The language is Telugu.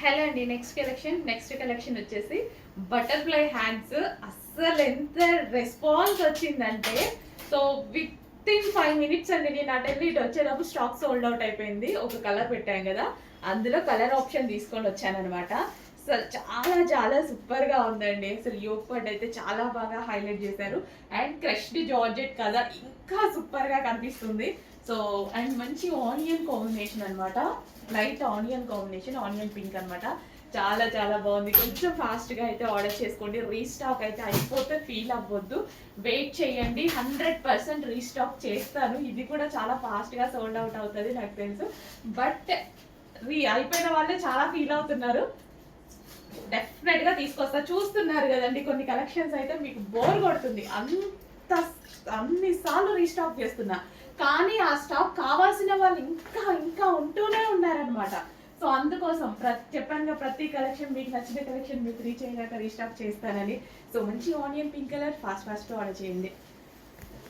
హలో అండి. నెక్స్ట్ కలెక్షన్ వచ్చేసి బటర్ఫ్లై హ్యాండ్స్. అస్సలు ఎంత రెస్పాన్స్ వచ్చిందంటే, సో విత్ ఇన్ 5 minutes అండి. నేను అటెండ్ ఇటు వచ్చేటప్పుడు స్టాక్ సోల్డ్ అవుట్ అయిపోయింది. ఒక కలర్ పెట్టాం కదా, అందులో కలర్ ఆప్షన్ తీసుకొని వచ్చానమాట. అసలు చాలా చాలా సూపర్ గా ఉందండి. అసలు యోగ్ పడ్ అయితే చాలా బాగా హైలైట్ చేశారు. అండ్ క్రష్డ్ జార్జెట్ కదా, ఇంకా సూపర్ గా కనిపిస్తుంది. సో అండ్ మంచి ఆనియన్ కాంబినేషన్ అనమాట. Light onion combination, onion pink అనమాట. చాలా చాలా బాగుంది. కొంచెం ఫాస్ట్గా అయితే ఆర్డర్ చేసుకోండి. రీస్టాక్ అయితే అయిపోతే ఫీల్ అవ్వద్దు, వెయిట్ చేయండి. 100% రీస్టాక్ చేస్తాను. ఇది కూడా చాలా ఫాస్ట్గా సోల్డ్ అవుట్ అవుతుంది నాకు తెలుసు. బట్ అయిపోయిన వాళ్ళే చాలా ఫీల్ అవుతున్నారు. డెఫినెట్గా తీసుకొస్తా. చూస్తున్నారు కదండి, కొన్ని కలెక్షన్స్ అయితే మీకు బోర్ కొడుతుంది. అన్నిసార్లు రీస్టాక్ చేస్తున్నా, కానీ ఆ స్టాక్ కావాల్సిన వాళ్ళు ఇంకా ఇంకా ఉంటూనే ఉన్నారనమాట. సో అందుకోసం చెప్పాను, ప్రతి కలెక్షన్ మీకు నచ్చిన కలెక్షన్ మీకు రీచ్ అయ్యాక రీస్టాక్ చేస్తానని. సో మంచి onion pink colour, fast order చేయండి.